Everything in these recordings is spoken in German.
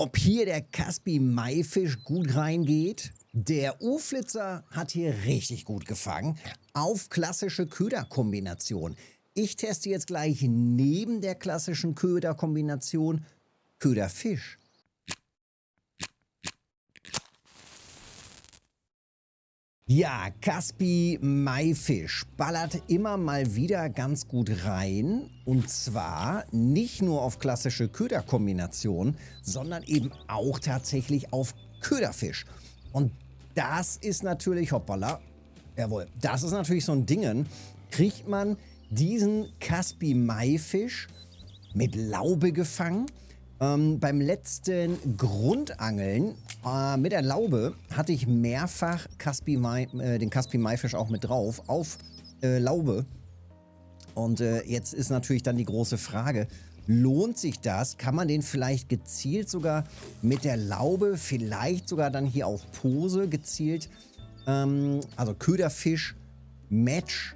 Ob hier der Caspi-Maifisch gut reingeht? Der U-Flitzer hat hier richtig gut gefangen auf klassische Köderkombination. Ich teste jetzt gleich neben der klassischen Köderkombination Köderfisch. Ja, Caspi-Maifisch ballert immer mal wieder ganz gut rein. Und zwar nicht nur auf klassische Köderkombination, sondern eben auch tatsächlich auf Köderfisch. Und das ist natürlich, hoppala, jawohl, das ist natürlich so ein Dingen. Kriegt man diesen Caspi-Maifisch mit Laube gefangen? Beim letzten Grundangeln mit der Laube hatte ich mehrfach den Caspi-Maifisch auch mit drauf auf Laube. Und jetzt ist natürlich dann die große Frage, lohnt sich das? Kann man den vielleicht gezielt sogar mit der Laube, vielleicht sogar dann hier auf Pose gezielt, also Köderfisch, Match,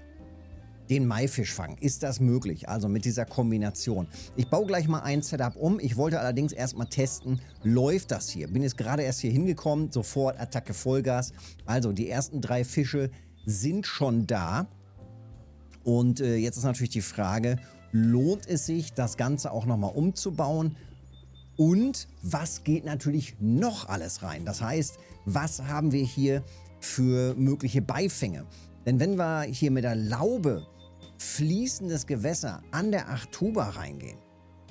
den Maifisch fangen? Ist das möglich? Also mit dieser Kombination. Ich baue gleich mal ein Setup um. Ich wollte allerdings erstmal testen, läuft das hier? Bin jetzt gerade erst hier hingekommen, sofort Attacke Vollgas. Also die ersten 3 Fische sind schon da. Und jetzt ist natürlich die Frage, lohnt es sich, das Ganze auch nochmal umzubauen? Und was geht natürlich noch alles rein? Das heißt, was haben wir hier für mögliche Beifänge? Denn wenn wir hier mit der Laube fließendes Gewässer an der Achtuba reingehen,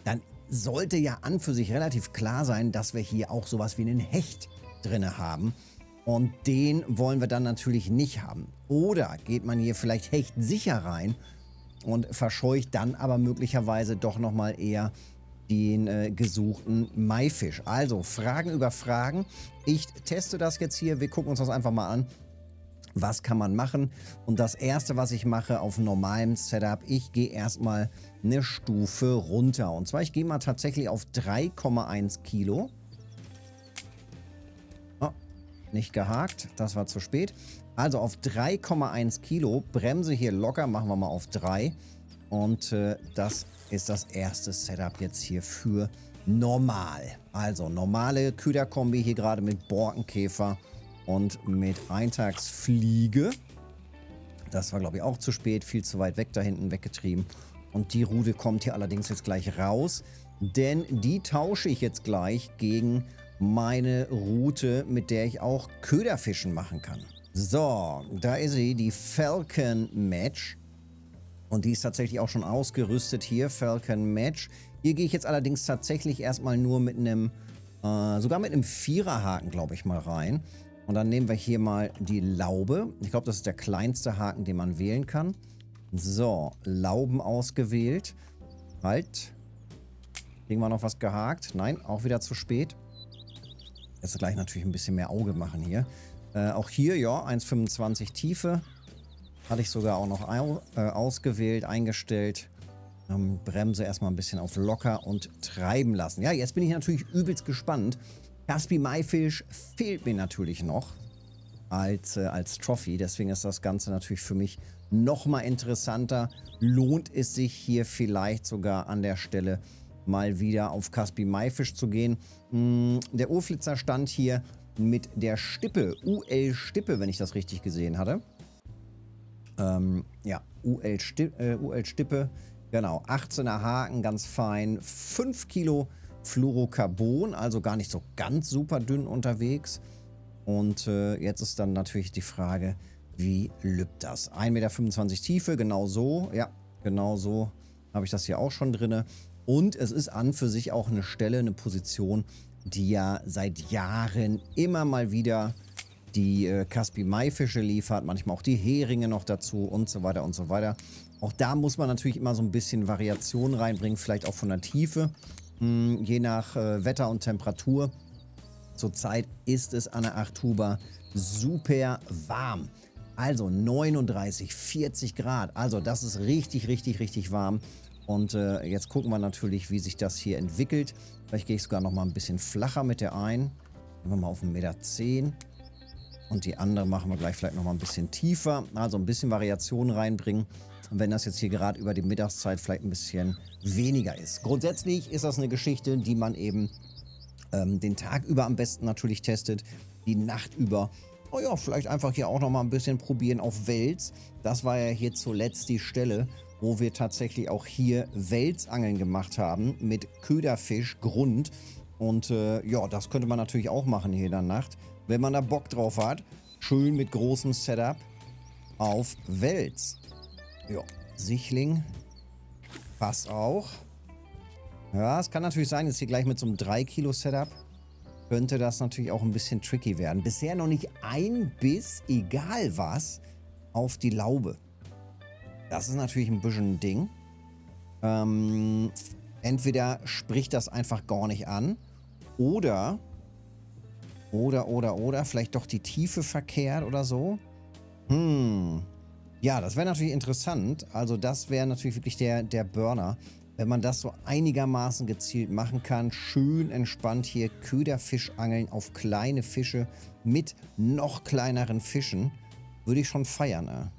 dann sollte ja an für sich relativ klar sein, dass wir hier auch sowas wie einen Hecht drin haben. Und den wollen wir dann natürlich nicht haben. Oder geht man hier vielleicht Hecht sicher rein und verscheucht dann aber möglicherweise doch nochmal eher den gesuchten Maifisch. Also Fragen über Fragen. Ich teste das jetzt hier. Wir gucken uns das einfach mal an. Was kann man machen? Und das erste, was ich mache auf normalem Setup, ich gehe erstmal eine Stufe runter. Und zwar, ich gehe mal tatsächlich auf 3,1 Kilo. Oh, nicht gehakt, das war zu spät. Also auf 3,1 Kilo, Bremse hier locker, machen wir mal auf 3. Und das ist das erste Setup jetzt hier für normal. Also normale Köderkombi hier gerade mit Borkenkäfer und mit Eintagsfliege. Das war, glaube ich, auch zu spät. Viel zu weit weg da hinten weggetrieben. Und die Rute kommt hier allerdings jetzt gleich raus. Denn die tausche ich jetzt gleich gegen meine Rute, mit der ich auch Köderfischen machen kann. So, da ist sie, die Falcon Match. Und die ist tatsächlich auch schon ausgerüstet hier, Falcon Match. Hier gehe ich jetzt allerdings tatsächlich erstmal nur mit einem, sogar mit einem Viererhaken, glaube ich, mal rein. Und dann nehmen wir hier mal die Laube. Ich glaube, das ist der kleinste Haken, den man wählen kann. So, Lauben ausgewählt. Halt. Kriegen wir noch was gehakt? Nein, auch wieder zu spät. Jetzt gleich natürlich ein bisschen mehr Auge machen hier. Auch hier, ja, 1,25 Tiefe. Hatte ich sogar auch noch ausgewählt, eingestellt. Bremse erstmal ein bisschen auf locker und treiben lassen. Ja, jetzt bin ich natürlich übelst gespannt. Caspi-Maifisch fehlt mir natürlich noch als Trophy. Deswegen ist das Ganze natürlich für mich nochmal interessanter. Lohnt es sich hier vielleicht sogar an der Stelle mal wieder auf Caspi-Maifisch zu gehen? Der U-Flitzer stand hier mit der Stippe, UL-Stippe, wenn ich das richtig gesehen hatte. Ja, UL-Stippe, genau, 18er Haken, ganz fein, 5 Kilo Fluorocarbon, also gar nicht so ganz super dünn unterwegs. Und jetzt ist dann natürlich die Frage, wie lübt das? 1,25 Meter Tiefe, genau so, ja, genau so habe ich das hier auch schon drin. Und es ist an für sich auch eine Stelle, eine Position, die ja seit Jahren immer mal wieder die Caspi-Maifische liefert, manchmal auch die Heringe noch dazu und so weiter und so weiter. Auch da muss man natürlich immer so ein bisschen Variation reinbringen, vielleicht auch von der Tiefe, je nach Wetter und Temperatur. Zurzeit ist es an der Achtuba super warm. Also 39, 40 Grad. Also das ist richtig, richtig, richtig warm. Und jetzt gucken wir natürlich, wie sich das hier entwickelt. Vielleicht gehe ich sogar noch mal ein bisschen flacher mit der ein. Nehmen wir mal auf 1,10 Meter. Und die andere machen wir gleich vielleicht noch mal ein bisschen tiefer. Also ein bisschen Variation reinbringen. Und wenn das jetzt hier gerade über die Mittagszeit vielleicht ein bisschen weniger ist. Grundsätzlich ist das eine Geschichte, die man eben den Tag über am besten natürlich testet, die Nacht über. Oh ja, vielleicht einfach hier auch nochmal ein bisschen probieren auf Wels. Das war ja hier zuletzt die Stelle, wo wir tatsächlich auch hier Welsangeln gemacht haben mit Köderfisch, Grund. Und ja, das könnte man natürlich auch machen hier in der Nacht, wenn man da Bock drauf hat. Schön mit großem Setup auf Wels. Ja, Sichling passt auch. Ja, es kann natürlich sein, jetzt hier gleich mit so einem 3 Kilo Setup könnte das natürlich auch ein bisschen tricky werden. Bisher noch nicht ein Biss, egal was, auf die Laube. Das ist natürlich ein bisschen ein Ding. Entweder spricht das einfach gar nicht an oder vielleicht doch die Tiefe verkehrt oder so. Ja, das wäre natürlich interessant. Also das wäre natürlich wirklich der Burner. Wenn man das so einigermaßen gezielt machen kann, schön entspannt hier Köderfisch angeln auf kleine Fische mit noch kleineren Fischen, würde ich schon feiern.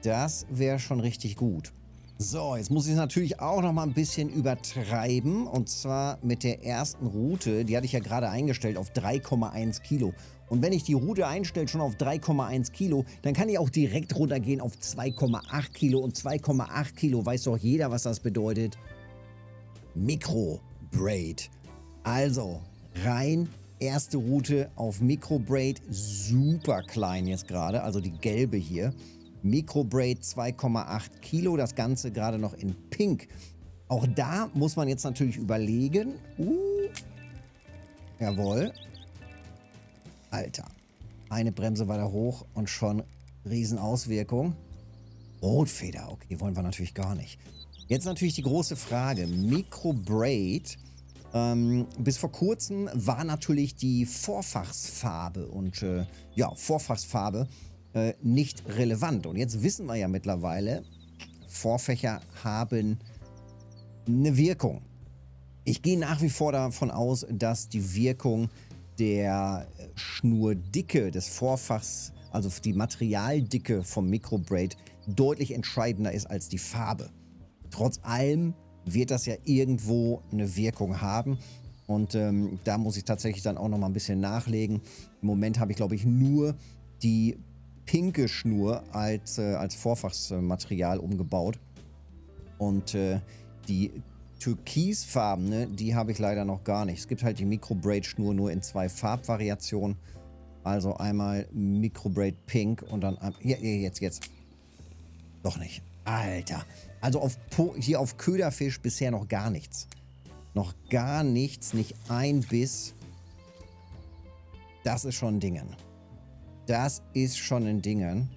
Das wäre schon richtig gut. So, jetzt muss ich es natürlich auch noch mal ein bisschen übertreiben. Und zwar mit der ersten Route, die hatte ich ja gerade eingestellt auf 3,1 Kilo. Und wenn ich die Route einstelle schon auf 3,1 Kilo, dann kann ich auch direkt runtergehen auf 2,8 Kilo. Und 2,8 Kilo, weiß doch jeder, was das bedeutet. Micro-Braid. Also, rein erste Route auf Micro-Braid. Super klein jetzt gerade, also die gelbe hier. Micro-Braid 2,8 Kilo, das Ganze gerade noch in Pink. Auch da muss man jetzt natürlich überlegen. Jawohl. Alter. Eine Bremse weiter hoch und schon Riesenauswirkung. Rotfeder, okay, wollen wir natürlich gar nicht. Jetzt natürlich die große Frage. Micro-Braid. Bis vor kurzem war natürlich die Vorfachsfarbe und ja, Vorfachsfarbe nicht relevant. Und jetzt wissen wir ja mittlerweile, Vorfächer haben eine Wirkung. Ich gehe nach wie vor davon aus, dass die Wirkung der Schnurdicke des Vorfachs, also die Materialdicke vom Micro-Braid, deutlich entscheidender ist als die Farbe. Trotz allem wird das ja irgendwo eine Wirkung haben. Und da muss ich tatsächlich dann auch noch mal ein bisschen nachlegen. Im Moment habe ich, glaube ich, nur die pinke Schnur als Vorfachsmaterial umgebaut. Und die türkisfarbene, die habe ich leider noch gar nicht. Es gibt halt die Micro-Braid-Schnur nur in 2 Farbvariationen. Also einmal Micro-Braid Pink und dann... Jetzt. Doch nicht. Alter. Also hier auf Köderfisch bisher noch gar nichts. Noch gar nichts, nicht ein Biss. Das ist schon ein Dingen. Das ist schon ein Dingen.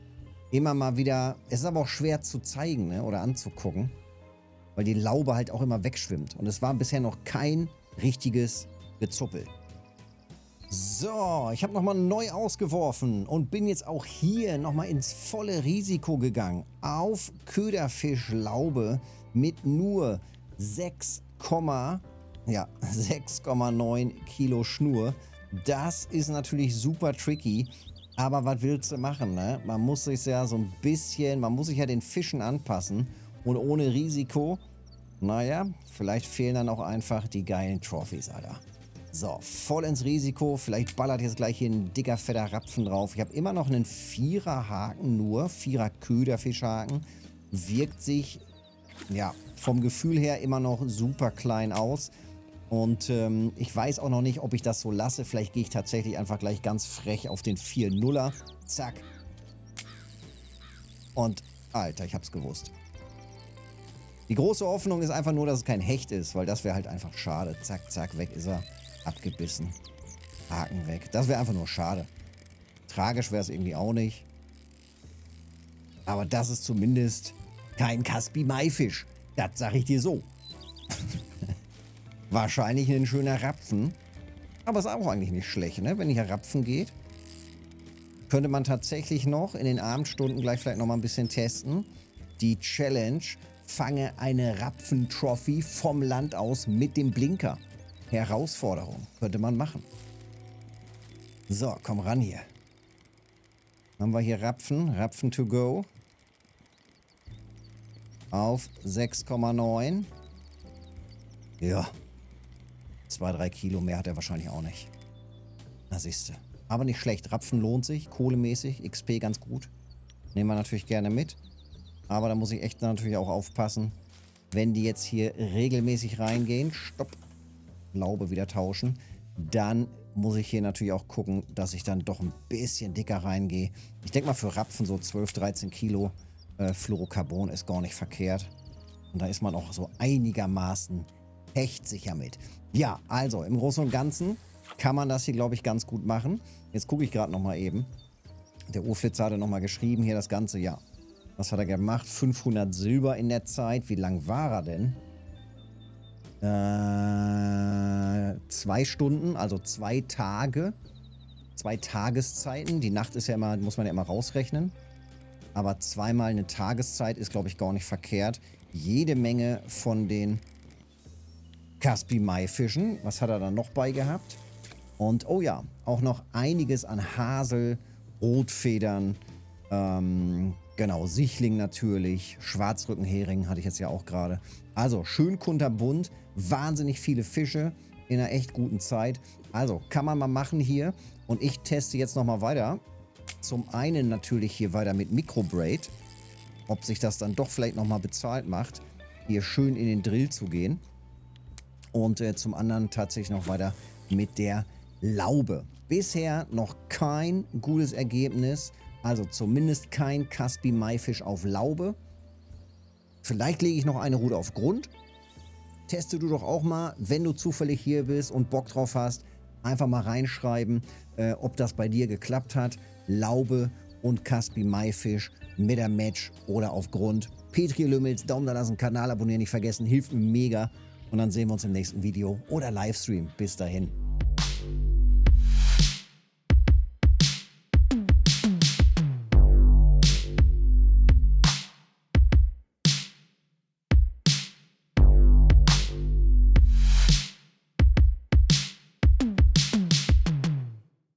Immer mal wieder... Es ist aber auch schwer zu zeigen, ne, oder anzugucken. Weil die Laube halt auch immer wegschwimmt. Und es war bisher noch kein richtiges Gezuppel. So, ich habe nochmal neu ausgeworfen und bin jetzt auch hier nochmal ins volle Risiko gegangen. Auf Köderfischlaube mit nur 6,9 Kilo Schnur. Das ist natürlich super tricky. Aber was willst du machen, ne? Man muss sich ja so ein bisschen, man muss sich ja den Fischen anpassen. Und ohne Risiko, naja, vielleicht fehlen dann auch einfach die geilen Trophies, Alter. So, voll ins Risiko. Vielleicht ballert jetzt gleich hier ein dicker, fetter Rapfen drauf. Ich habe immer noch einen 4er Haken nur, 4er Köderfischhaken. Wirkt sich, ja, vom Gefühl her immer noch super klein aus. Und ich weiß auch noch nicht, ob ich das so lasse. Vielleicht gehe ich tatsächlich einfach gleich ganz frech auf den 4-0er. Zack. Und, Alter, ich hab's gewusst. Die große Hoffnung ist einfach nur, dass es kein Hecht ist, weil das wäre halt einfach schade. Zack, zack, weg ist er. Abgebissen. Haken weg. Das wäre einfach nur schade. Tragisch wäre es irgendwie auch nicht. Aber das ist zumindest kein Caspi-Maifisch. Das sag ich dir so. Wahrscheinlich ein schöner Rapfen. Aber ist auch eigentlich nicht schlecht, ne? Wenn hier Rapfen geht. Könnte man tatsächlich noch in den Abendstunden gleich vielleicht noch mal ein bisschen testen. Die Challenge: fange eine Rapfen-Trophy vom Land aus mit dem Blinker. Herausforderung. Könnte man machen. So, komm ran hier. Haben wir hier Rapfen. Rapfen to go. Auf 6,9. Ja. 2, 3 Kilo mehr hat er wahrscheinlich auch nicht. Na siehste. Aber nicht schlecht. Rapfen lohnt sich, kohlemäßig, XP ganz gut. Nehmen wir natürlich gerne mit. Aber da muss ich echt natürlich auch aufpassen, wenn die jetzt hier regelmäßig reingehen. Stopp. Laube wieder tauschen. Dann muss ich hier natürlich auch gucken, dass ich dann doch ein bisschen dicker reingehe. Ich denke mal für Rapfen so 12, 13 Kilo Fluorocarbon ist gar nicht verkehrt. Und da ist man auch so einigermaßen sicher mit. Ja, also im Großen und Ganzen kann man das hier, glaube ich, ganz gut machen. Jetzt gucke ich gerade nochmal eben. Der Urflitzer hatte nochmal geschrieben, hier das Ganze, ja. Was hat er gemacht? 500 Silber in der Zeit. Wie lang war er denn? 2 Stunden, also 2 Tage. 2 Tageszeiten. Die Nacht ist ja immer, muss man ja immer rausrechnen. Aber zweimal eine Tageszeit ist, glaube ich, gar nicht verkehrt. Jede Menge von den Caspi-Maifischen. Was hat er dann noch bei gehabt? Und, oh ja, auch noch einiges an Hasel, Rotfedern, genau, Sichling natürlich, Schwarzrückenhering hatte ich jetzt ja auch gerade. Also, schön kunterbunt, wahnsinnig viele Fische in einer echt guten Zeit. Also, kann man mal machen hier. Und ich teste jetzt nochmal weiter. Zum einen natürlich hier weiter mit Microbraid. Ob sich das dann doch vielleicht nochmal bezahlt macht, hier schön in den Drill zu gehen. Und zum anderen tatsächlich noch weiter mit der Laube. Bisher noch kein gutes Ergebnis. Also zumindest kein Caspi-Maifisch auf Laube. Vielleicht lege ich noch eine Route auf Grund. Teste du doch auch mal, wenn du zufällig hier bist und Bock drauf hast, einfach mal reinschreiben, ob das bei dir geklappt hat. Laube und Caspi-Maifisch mit der Match oder auf Grund. Petri Lümmels, Daumen da lassen, Kanal abonnieren nicht vergessen, hilft mir mega. Und dann sehen wir uns im nächsten Video oder Livestream. Bis dahin.